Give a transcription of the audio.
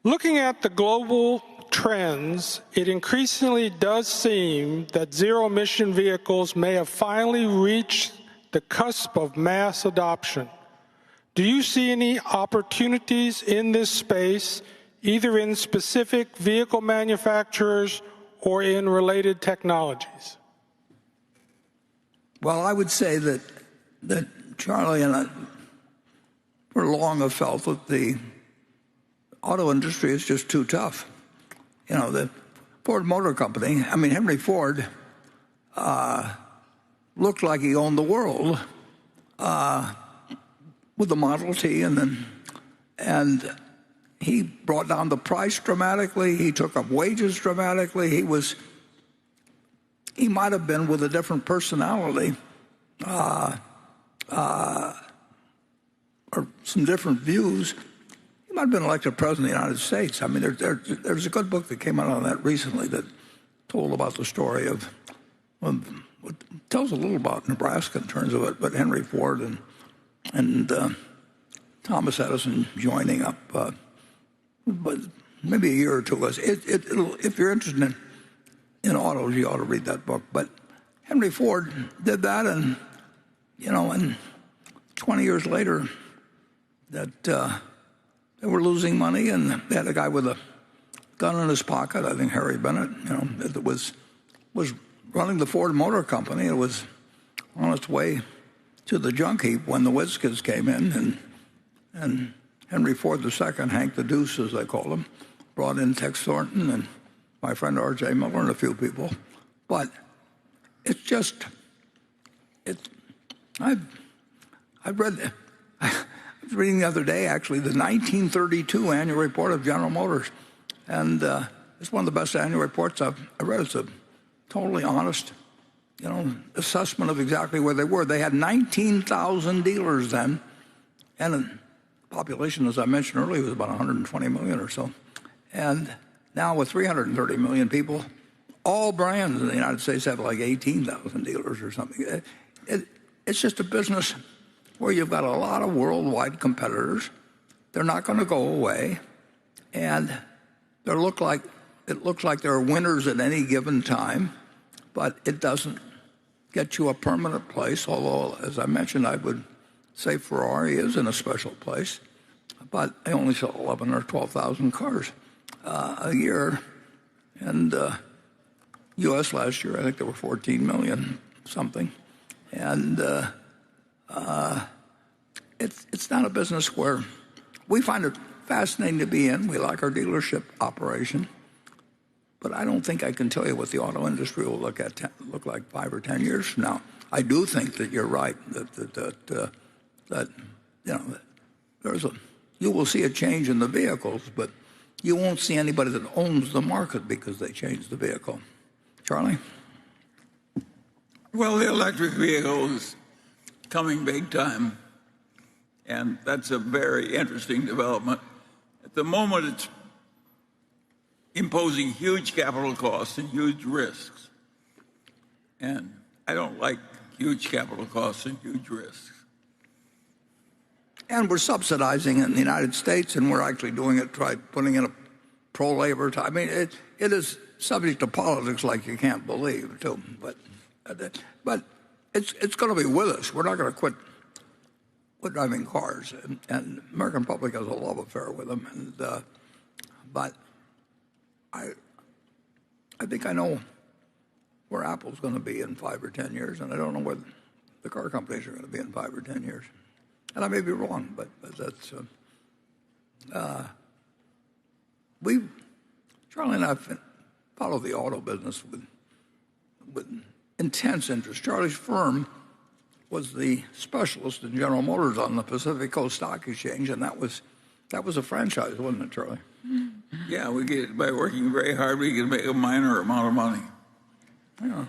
Looking at the global trends, it increasingly does seem that zero-emission vehicles may have finally reached the cusp of mass adoption. Do you see any opportunities in this space, either in specific vehicle manufacturers or in related technologies? Well, I would say that Charlie and I for long have felt that the auto industry is just too tough. You know, the Ford Motor Company, I mean, Henry Ford looked like he owned the world with the Model T, and he brought down the price dramatically. He took up wages dramatically. He might have been, with a different personality or some different views, he might have been elected president of the United States. I mean, there's a good book that came out on that recently that told about the story of, tells a little about Nebraska in terms of it, but Henry Ford and Thomas Edison joining up, but maybe a year or two ago. If you're interested in autos, you ought to read that book. But Henry Ford did that, and 20 years later, that they were losing money, and they had a guy with a gun in his pocket. I think Harry Bennett, that was running the Ford Motor Company. It was on its way to the junk heap when the whiz kids came in, and Henry Ford II, Hank the Deuce, as they called him, brought in Tex Thornton and my friend R.J. Miller and a few people. But it's just, I've read, I was reading the other day, actually, the 1932 annual report of General Motors. And it's one of the best annual reports I've read. It's a totally honest, assessment of exactly where they were. They had 19,000 dealers then, and the population, as I mentioned earlier, was about 120 million or so. And now with 330 million people, all brands in the United States have like 18,000 dealers or something. It's just a business where you've got a lot of worldwide competitors. They're not going to go away, and it looks like there are winners at any given time, but it doesn't get you a permanent place. Although, as I mentioned, I would say Ferrari is in a special place, but they only sell 11 or 12,000 cars a year, and U.S. last year I think there were 14 million something, and it's not a business where we find it fascinating to be in. We like our dealership operation, but I don't think I can tell you what the auto industry will look like 5 or 10 years from now. I do think that you're right that you will see a change in the vehicles, but you won't see anybody that owns the market because they changed the vehicle. Charlie? Well, the electric vehicle is coming big time, and that's a very interesting development. At the moment, it's imposing huge capital costs and huge risks, and I don't like huge capital costs and huge risks. And we're subsidizing it in the United States, and we're actually doing it, putting in a pro-labor time. I mean, it is subject to politics like you can't believe, too. But it's going to be with us. We're not going to quit driving cars, and the American public has a love affair with them. But I think I know where Apple's going to be in 5 or 10 years, and I don't know where the car companies are going to be in 5 or 10 years. And I may be wrong, but that's Charlie and I follow the auto business with intense interest. Charlie's firm was the specialist in General Motors on the Pacific Coast Stock Exchange, and that was a franchise, wasn't it, Charlie? Yeah, by working very hard, we can make a minor amount of money. Yeah.